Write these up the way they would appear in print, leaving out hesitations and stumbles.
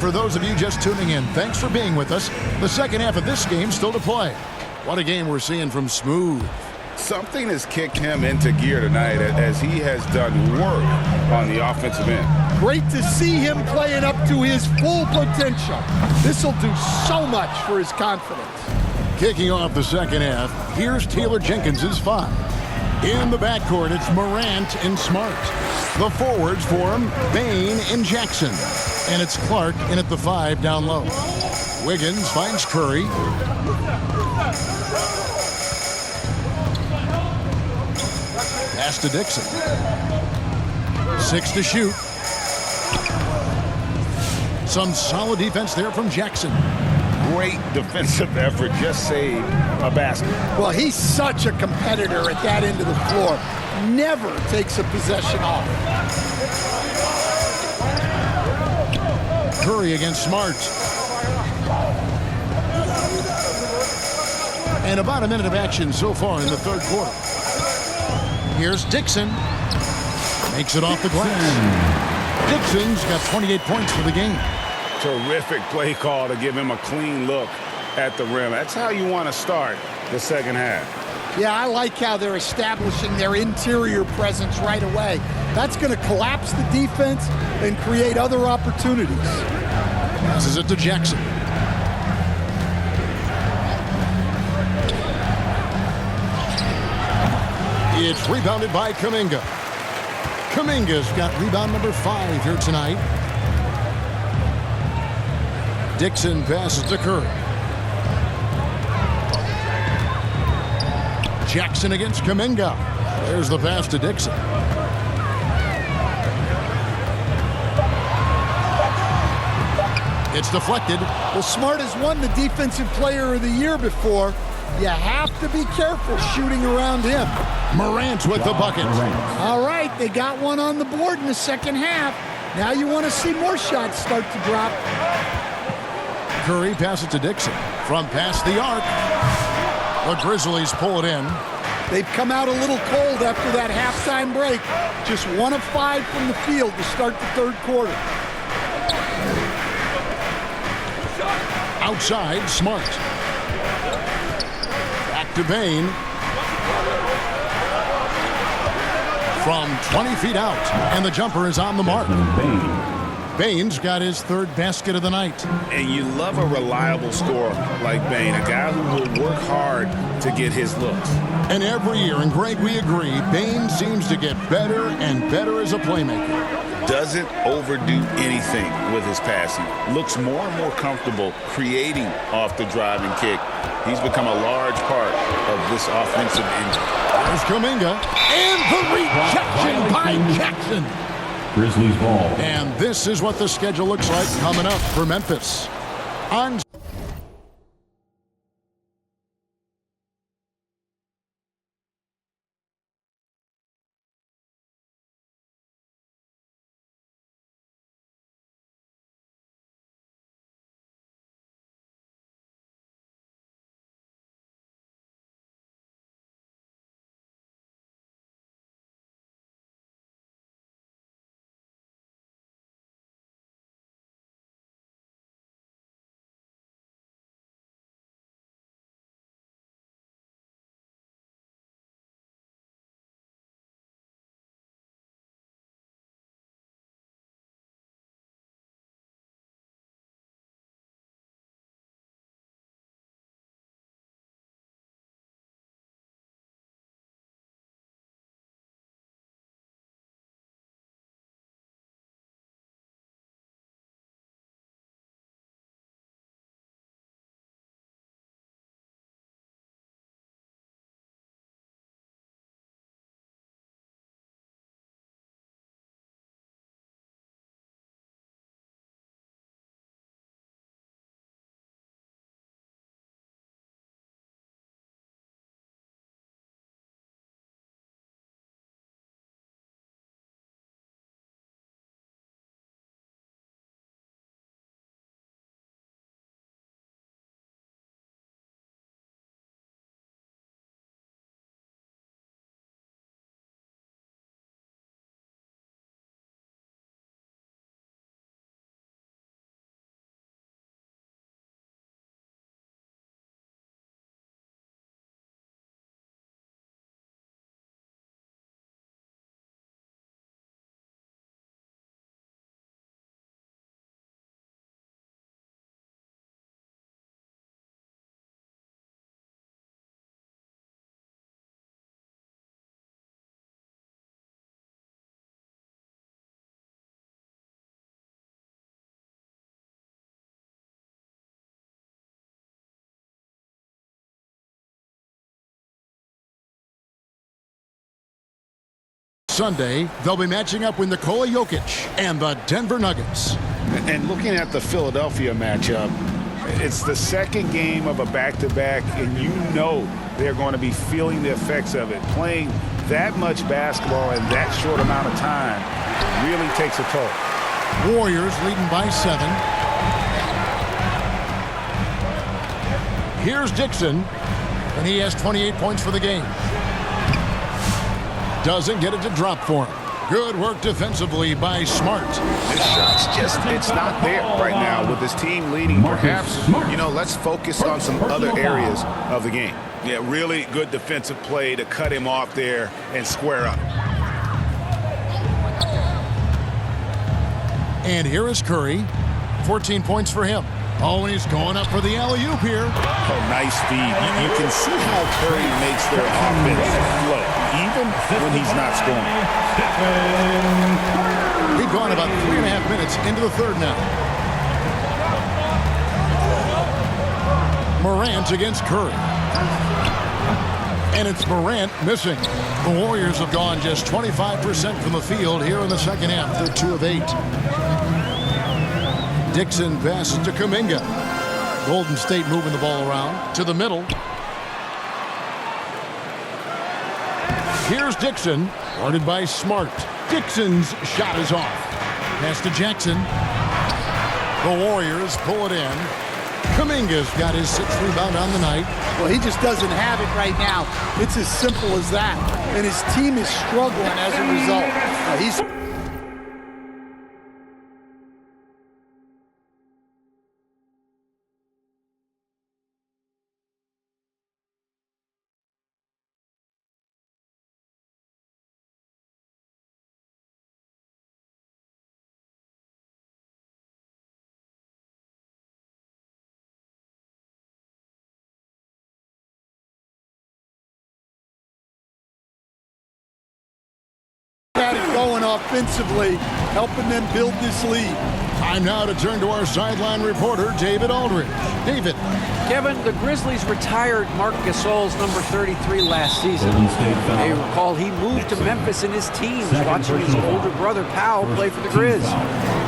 for those of you just tuning in, thanks for being with us. The second half of this game still to play. What a game we're seeing from Smooth. Something has kicked him into gear tonight as he has done work on the offensive end. Great to see him playing up to his full potential. This will do so much for his confidence. Kicking off the second half, here's Taylor Jenkins's 5. In the backcourt, it's Morant and Smart. The forwards for him, Bain and Jackson. And it's Clark in at the 5 down low. Wiggins finds Curry. Pass to Dixon. 6 to shoot. Some solid defense there from Jackson. Great defensive effort, just saved a basket. Well, he's such a competitor at that end of the floor. Never takes a possession off. Curry against Smart. And about a minute of action so far in the third quarter. Here's Dixon. Makes it off the glass. Dixon's got 28 points for the game. Terrific play call to give him a clean look at the rim. That's how you want to start the second half. Yeah, I like how they're establishing their interior presence right away. That's going to collapse the defense and create other opportunities. Passes it to Jackson. It's rebounded by Kuminga. Kuminga's got rebound number 5 here tonight. Dixon passes to Curry. Jackson against Kuminga. There's the pass to Dixon. It's deflected. Well, Smart has won the Defensive Player of the Year before. You have to be careful shooting around him. Morant with the bucket. All right, they got one on the board in the second half. Now you want to see more shots start to drop. Curry passes to Dixon. From past the arc. The Grizzlies pull it in. They've come out a little cold after that halftime break. Just 1 of 5 from the field to start the third quarter. Outside, Smart. Back to Bain. From 20 feet out, and the jumper is on the mark. Bain's got his 3rd basket of the night. And you love a reliable scorer like Bain, a guy who will work hard to get his looks. And every year, and Greg, we agree, Bain seems to get better and better as a playmaker. Doesn't overdo anything with his passing. Looks more and more comfortable creating off the driving kick. He's become a large part of this offensive engine. There's Kuminga. And the rejection by Jackson. Grizzlies ball. And this is what the schedule looks like coming up for Memphis. On Sunday, they'll be matching up with Nikola Jokic and the Denver Nuggets. And looking at the Philadelphia matchup, it's the second game of a back-to-back, and you know they're going to be feeling the effects of it. Playing that much basketball in that short amount of time really takes a toll. Warriors leading by 7. Here's Dixon, and he has 28 points for the game. Doesn't get it to drop for him. Good work defensively by Smart. His shot's it's not there right now with his team leading. Perhaps, let's focus on some other areas of the game. Yeah, really good defensive play to cut him off there and square up. And here is Curry. 14 points for him. Oh, and he's going up for the alley-oop here. Oh, nice feed. You can see how Curry makes their offense flow, even when he's not scoring. We've gone about 3.5 minutes into the third now. Morant against Curry. And it's Morant missing. The Warriors have gone just 25% from the field here in the second half. They're 2 of 8. Dixon passes to Kuminga. Golden State moving the ball around to the middle. Here's Dixon, guarded by Smart. Dixon's shot is off. Pass to Jackson. The Warriors pull it in. Kuminga's got his 6th rebound on the night. Well, he just doesn't have it right now. It's as simple as that. And his team is struggling as a result. He's got it going offensively, helping them build this lead. Time now to turn to our sideline reporter, David Aldridge. David. Kevin, the Grizzlies retired Marc Gasol's number 33 last season. You may recall he moved to Memphis in his teens, watching his older brother Powell play for the Grizz.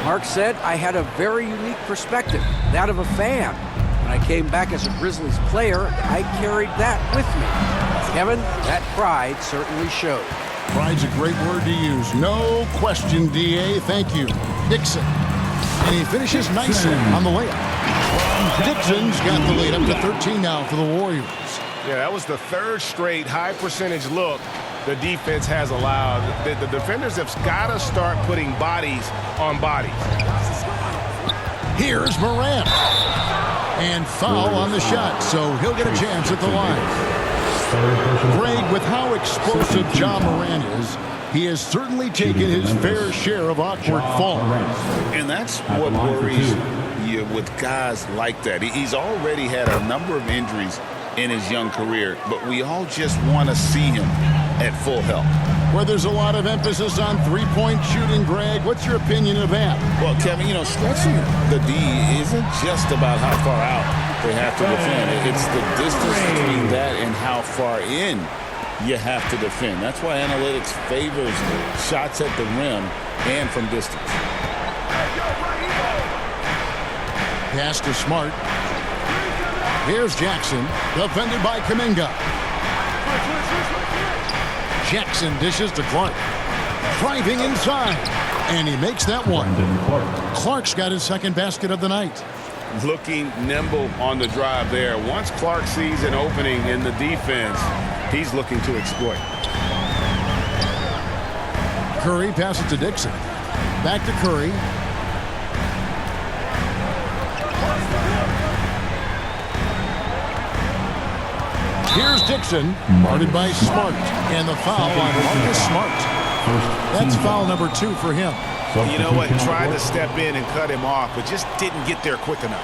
Marc said, "I had a very unique perspective, that of a fan. When I came back as a Grizzlies player, I carried that with me." Kevin, that pride certainly showed. Pride's a great word to use. No question, D.A. Thank you. Dixon. And he finishes nicely on the layup. Dixon's got the lead up to 13 now for the Warriors. Yeah, that was the 3rd straight high-percentage look the defense has allowed. The defenders have got to start putting bodies on bodies. Here's Morant. And foul on the shot, so he'll get a chance at the line. Greg, with how explosive Ja Morant is, he has certainly taken his fair share of awkward falls. And that's what worries you with guys like that. He's already had a number of injuries in his young career, but we all just want to see him at full health. Where there's a lot of emphasis on three-point shooting, Greg, what's your opinion of that? Well, Kevin, stretching the D isn't just about how far out they have to defend. It's the distance between that and how far in you have to defend. That's why analytics favors shots at the rim and from distance. Pass to Smart. Here's Jackson, defended by Kuminga. Jackson dishes to Clark. Driving inside, and he makes that one. Clark's got his 2nd basket of the night. Looking nimble on the drive there. Once Clark sees an opening in the defense, he's looking to exploit. Curry passes to Dixon. Back to Curry. Here's Dixon, guarded by Smart, and the foul on Marcus Smart. That's foul number 2 for him. You know what? Tried to step in and cut him off, but just didn't get there quick enough.